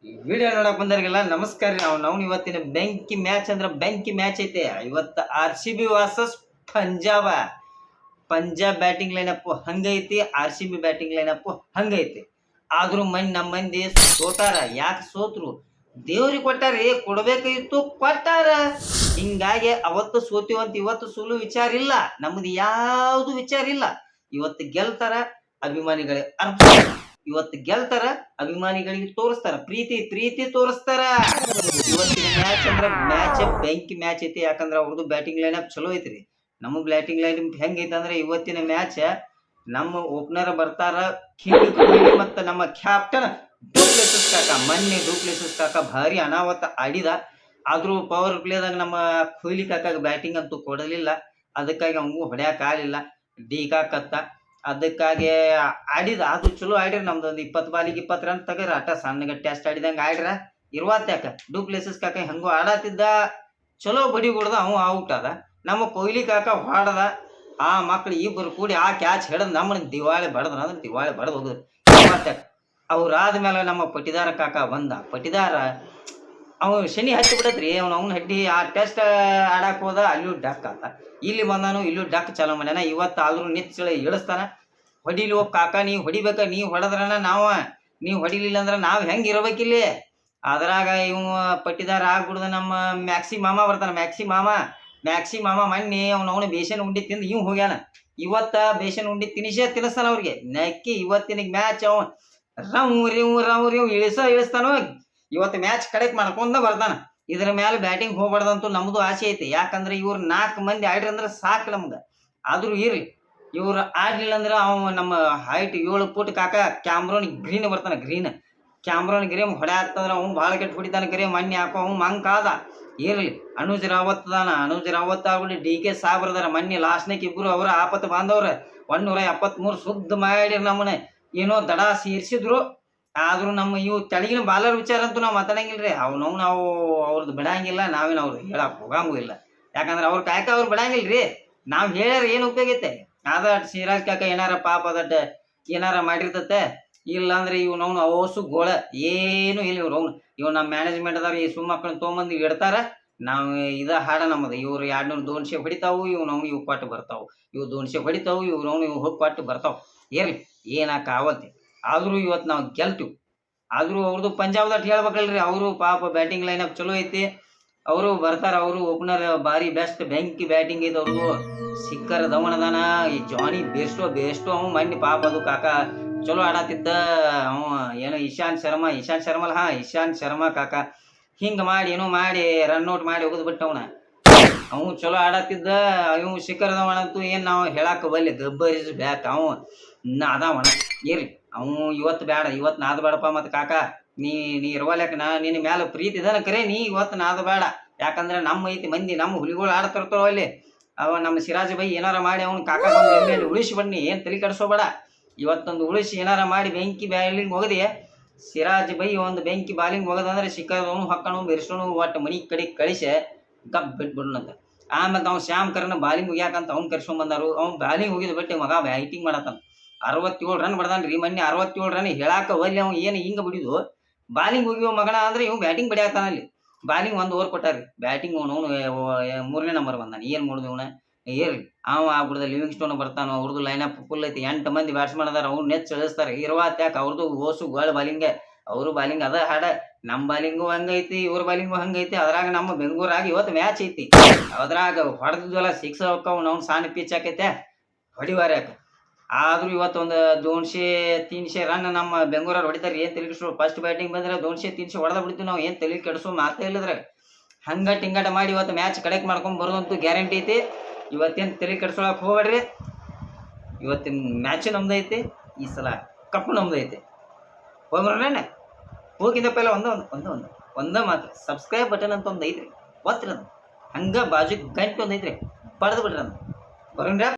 Video ನೋಡಕ್ ಬಂದವ್ರಿಗೆಲ್ಲ ನಮಸ್ಕಾರ ರೀ. ನಾವು ಇವತ್ತಿನ ಬೆಂಕಿ ಮ್ಯಾಚ್ ಅಂದ್ರೆ ಬೆಂಕಿ ಮ್ಯಾಚ್ ಐತೆ. ಇವತ್ತು RCB versus Punjab. Punjab batting lineup ಹಂಗೈತಿ, RCB ಬ್ಯಾಟಿಂಗ್ ಲೈನಪ್ ಹಂಗೈತಿ. ಆದ್ರೂ ನಮ್ಮ ಮಂದಿ ಸೋತಾರ. ಯಾಕೆ ಸೋತ್ರು? ದೇವ್ರಿಗೆ ಕೊಟ್ಟಾರಿ, ಕೊಡ್ಬೇಕಾಗಿತ್ತು ಕೊಟ್ಟಾರ. ಹಿಂಗಾಗಿ ಅವತ್ತು ಸೋತಿವಂತ ಇವತ್ತು ಸೋಲು ವಿಚಾರ ಇಲ್ಲ, ನಮ್ದು ಯಾವ್ದು ವಿಚಾರ ಇಲ್ಲ. ಇವತ್ತು ಗೆಲ್ತಾರ, ಅಭಿಮಾನಿಗಳೇ ಅರ್ಥ. ಇವತ್ತು ಗೆಲ್ತಾರ, ಅಭಿಮಾನಿಗಳಿಗೆ ತೋರಿಸ್ತಾರ, ಪ್ರೀತಿ ತೋರಿಸ್ತಾರ. ಇವತ್ತಿನ ಮ್ಯಾಚ್ ಅಂದ್ರೆ ಮ್ಯಾಚ್ ಬೆಂಕಿ ಮ್ಯಾಚ್ ಐತಿ. ಯಾಕಂದ್ರೆ ಅವ್ರದ್ದು ಬ್ಯಾಟಿಂಗ್ ಲೈನಪ್ ಚಲೋ ಐತ್ರಿ. ನಮ್ಮ ಬ್ಯಾಟಿಂಗ್ ಲೈನಪ್ ಹೆಂಗೈತೆ ಅಂದ್ರೆ ಇವತ್ತಿನ ಮ್ಯಾಚ್ ನಮ್ಮ ಓಪನರ್ ಬರ್ತಾರ ಕಿಂಗ್ ಕೊಹ್ಲಿ ಮತ್ತು ನಮ್ಮ ಕ್ಯಾಪ್ಟನ್ ಡೂಪ್ಲೆಸಿಸ್ ಕಾಕ. ಮೊನ್ನೆ ಡೂಪ್ಲೆಸಿಸ್ ಕಾಕ ಭಾರಿ ಅನಾಹುತ ಆಡಿದ. ಆದ್ರೂ ಪವರ್ ಪ್ಲೇದಾಗ ನಮ್ಮ ಕೊಹ್ಲಿ ಕಾಕಾಗ ಬ್ಯಾಟಿಂಗ್ ಅಂತೂ ಕೊಡಲಿಲ್ಲ. ಅದಕ್ಕಾಗಿ ಅವಂಗೂ ಹೊಡ್ಯಾಕ ಆಗಲಿಲ್ಲ, ಡೀಕಾಕತ್ತ. ಅದಕ್ಕಾಗಿ ಆಡಿದ. ಅದು ಚಲೋ ಆಡ್ರಿ. ನಮ್ದು ಒಂದು 20 ಬಾಲಿಗೆ 20 ರನ್ ತಗರ. ಆಟ ಸಣ್ಣಗ ಟೆಸ್ಟ್ ಆಡಿದಂಗ ಆಡ್ರ. ಇರುವತ್ತ್ಯಾಕ ಡೂಪ್ಲೆಸಿಸ್ ಕಾಕ ಹೆಂಗೋ ಆಡತ್ತಿದ್ದ, ಚಲೋ ಬಡಿ ಹೊಡ್ದ, ಅವ ಔಟ್ ಅದ. ನಮ್ಮ ಕೊಹ್ಲಿ ಕಾಕ ಹೊಡೆದ. ಆ ಮಕ್ಳು ಇಬ್ಬರು ಕೂಡಿ ಆ ಕ್ಯಾಚ್ ಹಿಡಿದ್ ನಮ್ಮನ್ನ ದಿವಾಳಿ ಬಡದ್ರ ಅಂದ್ರೆ ದಿವಾಳಿ ಬಡದ್ ಹೋಗುದು. ಇರುವತ್ತ್ಯಾಕ ಅವ್ರಾದ್ಮೇಲೆ ನಮ್ಮ ಪಟಿದಾರ ಕಾಕ ಬಂದ. ಪಟಿದಾರ ಅವ ಶನಿ ಹಚ್ಚಿ ಬಿಡತ್ರಿ. ಅವ್ನ ಹಡ್ಡಿ ಆ ಟೆಸ್ಟ್ ಆಡಾಕ್ ಹೋದ, ಅಲ್ಲೂ ಡಕ್ ಆತ. ಇಲ್ಲಿ ಬಂದಾನು, ಇಲ್ಲೂ ಡಕ್ ಚಾಲೋ ಮಾಡ್ಯಾನ. ಇವತ್ತು ಆದ್ರೂ ನಿಚ್ಚಳ ಇಳಿಸ್ತಾನ. ಹೊಡಿಲಿ ಹೋಗ್ ಕಾಕ, ನೀವು ಹೊಡಿಬೇಕ. ನೀವು ಹೊಡೆದ್ರನ ನೀವು ಹೊಡಿಲಿಲ್ಲ ಅಂದ್ರೆ ನಾವು ಹೆಂಗೆ ಇರ್ಬೇಕಿಲ್ಲಿ. ಅದ್ರಾಗ ಇವ್ ಪಟ್ಟಿದಾರ ಆಗ್ಬಿಡ್ದ. ನಮ್ಮ ಮ್ಯಾಕ್ಸಿ ಮಾಮ ಬರ್ತಾನ. ಮ್ಯಾಕ್ಸಿ ಮಾಮ ಮೊನ್ನೆ ಅವನು ಬೇಸನ್ ಉಂಡಿ ತಿಂದು ಇವ್ ಹೋಗ್ಯಾನ. ಇವತ್ತ ಬೇಸನ್ ಉಂಡಿ ತಿನ್ನಿಸ್ತಾನ ಅವ್ರಿಗೆ ನಕ್ಕಿ. ಇವತ್ತಿನ ಮ್ಯಾಚ್ ಅವ ರವ್ ಇಳಿಸ್ತಾನೋ. ಇವತ್ತು ಮ್ಯಾಚ್ ಕಡೆಕ್ ಮಾಡ್ಕೊಂಡ ಬರ್ತಾನ. ಇದ್ರ ಮೇಲೆ ಬ್ಯಾಟಿಂಗ್ ಹೋಗ್ಬಾರ್ದಂತೂ ನಮ್ದು ಆಸೆ ಐತಿ. ಯಾಕಂದ್ರೆ ಇವ್ರು 4 ಮಂದಿ ಆಡ್ರಿ ಅಂದ್ರೆ ಸಾಕು ನಮ್ಗೆ. ಆದ್ರೂ ಇರ್ಲಿ, ಇವ್ರು ಆಡ್ಲಿಲ್ಲ ಅಂದ್ರೆ ಅವ ನಮ್ಮ ಹೈಟ್ 7 ಫುಟ್ ಕಾಕ ಕ್ಯಾಮ್ರೋನ್ ಗ್ರೀನ್ ಬರ್ತಾನ. ಕ್ಯಾಮ್ರೋನ್ ಗ್ರೀನ್ ಹೊಡೆ ಆಗ್ತಂದ್ರೆ ಅವ್ನು ಭಾಳ ಕೆಟ್ಟ ಹೊಡಿತಾನೆ. ಕರೆ ಮೊನ್ನೆ ಯಾಕೋ ಅವ್ನು ಮಂಕ್ ಆದ. ಇರ್ಲಿ, ಅನುಜ್ ರಾವತ್ ಆಗ್ಬಿಟ್ಟು DK ಸಾಬ್ರದಾರ. ಮೊನ್ನೆ ಲಾಸ್ಟ್ನಾಗ ಇಬ್ರು ಅವ್ರ ಆಪತ್ತು ಬಾಂಧವ್ರ 173 ಸುದ್ದ ಮಾಡಿ ನಮ್ಮನ್ನ ಏನೋ ದಡ ಸೇರ್ಸಿದ್ರು. ಆದ್ರೂ ನಮ್ಮ ಇವು ತೆಳಗಿನ ಬಾಲರ್ ವಿಚಾರ ಅಂತೂ ನಾವು ಮಾತಾಡಂಗಿಲ್ರಿ. ನಾವು ಅವ್ರದ್ದು ಬಿಡಂಗಿಲ್ಲ, ನಾವೇನು ಅವ್ರು ಹೇಳಕ್ ಹೋಗಂಗೂ ಇಲ್ಲ. ಯಾಕಂದ್ರೆ ಅವ್ರ ಕಾಯಕ ಅವ್ರು ಬಿಡಂಗಿಲ್ರಿ. ನಾವ್ ಹೇಳ್ಯಾರ ಏನು ಉಪಯೋಗ ಐತೆ? ಅದ ಸಿರಾಜ್ ಕಾಕ ಏನಾರ ಪಾಪ ಅದಟ್ ಏನಾರ ಮಾಡಿರ್ತತೆ. ಇಲ್ಲ ಅಂದ್ರೆ ಇವ್ ನಾವು ಅವಸು ಗೋಳ ಏನು ಇಲ್ಲ. ಇವ್ ನಮ್ಮ ಮ್ಯಾನೇಜ್ಮೆಂಟ್ ಅದಾರ. ಈ ಸುಮ್ಮಕ್ಕಳನ್ನ ತೊಗೊಂಬಂದು ಇಡ್ತಾರ. ನಾವು ಇದ ಹಾಡ ನಮ್ಮದು. ಇವ್ರು 200 200 ಹೊಡಿತಾವು, ಇವ್ ಕೊಟ್ಟು ಬರ್ತಾವು. ಇವ್ 200 ಹೊಡಿತಾವು, ಇವ್ ಹೋಗಿ ಕೊಟ್ಟು ಬರ್ತಾವ. ಇರ್ಲಿ, ಏನಾಕ ಆವತ್ತೆ. ಆದ್ರೂ ಇವತ್ತು ನಾವು ಗೆಲ್ತೀವಿ. ಆದ್ರೂ ಅವ್ರದ್ದು ಪಂಜಾಬ್ದಟ್ ಹೇಳ್ಬೇಕಲ್ರಿ. ಅವರು ಪಾಪ ಬ್ಯಾಟಿಂಗ್ ಲೈನಪ್ ಚಲೋ ಐತಿ. ಅವರು ಬರ್ತಾರ. ಅವರು ಓಪನರ್ ಬಾರಿ ಬೆಸ್ಟ್ ಬೆಂಕಿ ಬ್ಯಾಟಿಂಗ್ ಐತೆ ಅವ್ರದ್ದು. ಸಿಕ್ಕರ್ ದಮಣದಾನ. ಈ ಜಾನಿ ಬೇಸ್ಟೋ ಅವ್ ಮೊನ್ನೆ ಪಾಪ ಅದು ಕಾಕ ಚಲೋ ಆಡತ್ತಿದ್ದ. ಅವ ಏನೋ ಇಶಾಂತ್ ಶರ್ಮಾ ಕಾಕ ಹಿಂಗ ಮಾಡಿ ಏನೋ ಮಾಡಿ ರನ್ಔಟ್ ಮಾಡಿ ಹೋಗದ್ ಬಿಟ್ಟ. ಅವ್ ಚಲೋ ಆಡತ್ತಿದ್ದ. ಇವ್ ಶಿಖರ್ ಧವನ್ ಏನ್ ನಾವು ಹೇಳಾಕ ಬಲ್ಲಿ ಗಬ್ಬರ್ ಇಸ್ ಬ್ಯಾಕ್. ಅವ ಅದಾವಣ. ಇರ್ಲಿ, ಅವ್ ಇವತ್ತು ಬೇಡ. ಇವತ್ತು ನಾದ ಬೇಡಪ್ಪ. ಮತ್ ಕಾಕ ನೀ ಇರ್ವಲ್ಯಾಕ ನಿನ್ನ ಮ್ಯಾಲ ಪ್ರೀತಿ ಇದನ ಕರೆ. ನೀ ಇವತ್ತು ನಾದ ಬೇಡ. ಯಾಕಂದ್ರೆ ನಮ್ಮ ಐತಿ ಮಂದಿ, ನಮ್ಮ ಹುಲಿಗಳು ಆಡ್ತಿರ್ತಾವ ಅಲ್ಲಿ. ಅವ ನಮ್ಮ ಸಿರಾಜ್ ಬೈ ಏನಾರ ಮಾಡಿ ಅವ್ನು ಕಾಕ ಬಂದು ಉಳಿಸಿ ಬನ್ನಿ. ಏನ್ ತಲೆ ಕೆಡಿಸೋಬೇಡ. ಇವತ್ತೊಂದು ಉಳಿಸಿ ಏನಾರ ಮಾಡಿ ಬೆಂಕಿ ಬ್ಯಾಲಿಂಗ್ ಹೋಗದೆ. ಸಿರಾಜ್ ಬೈ ಒಂದು ಬೆಂಕಿ ಬಾಲಿಂಗ್ ಹೋಗದಂದ್ರೆ ಶಿಖರದವನು ಹೊಕ್ಕಣು ಬೆರೆಸೋನು ಒಟ್ಟು ಮನಿ ಕಡೆ ಕಳಿಸಿ ಗಪ್ ಬಿಟ್ಬಿಡ್ನಂತ. ಆಮೇಲೆ ನಾವು ಶ್ಯಾಮ್ ಕರ್ನ ಬಾಲಿಂಗ್ ಹೋಗ್ಯಾಕಂತ ಅವ್ನು ಕರ್ಸ್ಕೊಂಡ್ ಬಂದಾರು. ಅವ್ನು ಬಾಲಿಂಗ್ ಹೋಗಿದ್ ಬಿಟ್ಟು ಮಗ ಬ್ಯಾಟಿಂಗ್ ಮಾಡತ್ತಾನ. 67 ರನ್ ಬಡ್ದಾನ್ರಿ ಮೊನ್ನೆ. 67 ರನ್ ಹೇಳಾಕ ಒಲ್ಲಿ. ಅವ್ನು ಏನು ಹಿಂಗ ಬಿಡಿದು ಬಾಲಿಂಗ್ ಹೋಗಿವ ಮಗನ ಅಂದ್ರೆ ಇವ್ ಬ್ಯಾಟಿಂಗ್ ಬಡಿಯಾತಾನ. ಅಲ್ಲಿ ಬಾಲಿಂಗ್ 1 ಓವರ್ ಕೊಟ್ಟಾರ್ರಿ. ಬ್ಯಾಟಿಂಗ್ ಅವನು 3ನೇ ನಂಬರ್ ಬಂದಾನ. ಏನ್ ಮಾಡುದು ಇವನ? ಇರ್ಲಿ, ಅವ ಆಗ್ಬಿಡ್ದ. Living stone ಬರ್ತಾನೋ. ಅವ್ರದ್ದು ಲೈನಪ್ ಫುಲ್ ಐತಿ. 8 ಮಂದಿ ಬ್ಯಾಟ್ಸ್ಮನ್ ಅದಾರ. ಅವ್ರು ನೆಚ್ ಇಳಿಸ್ತಾರೆ. ಇರುವತ್ತ್ಯಾಕ ಅವ್ರದ್ದು ಓಸು ಗೋಳ್ ಬಾಲಿಂಗ್. ಅವರು ಬಾಲಿಂಗ್ ಅದ ಹಾಡ. ನಮ್ಮ ಬಾಲಿಂಗು ಹಂಗೈತಿ, ಇವ್ರ ಬಾಲಿಂಗು ಹಂಗೈತಿ. ಅದ್ರಾಗ ನಮ್ಮ ಬೆಂಗಳೂರಾಗ ಇವತ್ತು ಮ್ಯಾಚ್ ಐತಿ. ಅದ್ರಾಗ ಹೊಡೆದಿದ್ವಲ್ಲ 6 ಹೋಗ್ತಾವ್. ನಾವು ಸಣ್ಣ ಪಿಚ್ ಹಾಕೈತೆ ಹೊಡಿವಾರ ಯಾಕ. ಆದ್ರೂ ಇವತ್ತೊಂದು 200-300 ರನ್ ನಮ್ಮ ಬೆಂಗಳೂರವ್ರು ಹೊಡಿತಾರೆ. ಏನ್ ತಲೆ ಕೆಡಿಸೋ. ಫಸ್ಟ್ ಬ್ಯಾಟಿಂಗ್ ಬಂದ್ರೆ 200-300 ಹೊಡೆದ ಬಿಡ್ತೀವಿ ನಾವು. ಏನ್ ತಲೆ ಕೆಡಿಸೋ ಮಾತೇ ಇಲ್ಲದ್ರಾಗ. ಹಂಗಟ ಮಾಡಿ ಇವತ್ತು ಮ್ಯಾಚ್ ಕಡೆಕ್ ಮಾಡ್ಕೊಂಡ್ ಬರೋದಂತೂ ಗ್ಯಾರಂಟಿ ಐತಿ. ಇವತ್ತೇನು ತಲೆ ಕೆಡಿಸೋಳಕ್ ಹೋಗ್ಬೇಡ್ರಿ. ಇವತ್ತಿನ ಮ್ಯಾಚ್ ನಮ್ದೈತಿ. ಈ ಸಲ ಕಪ್ಪು ನಮ್ದೈತಿ. ಹೋಗ್ಬರೋಣ. ಹೋಗಿದ್ದ ಪೈಲ ಒಂದ ಮಾತ್ರ ಸಬ್ಸ್ಕ್ರೈಬ್ ಬಟನ್ ಅಂತ ಒಂದು ಐತ್ರಿ, ಒತ್ತಿರ. ಹಂಗ ಬಾಜು ಗಂಟೆ ಒಂದು ಐತ್ರಿ, ಪಡೆದು ಬಿಡ್ರಿ. ಬರೋಣ್ರಿ.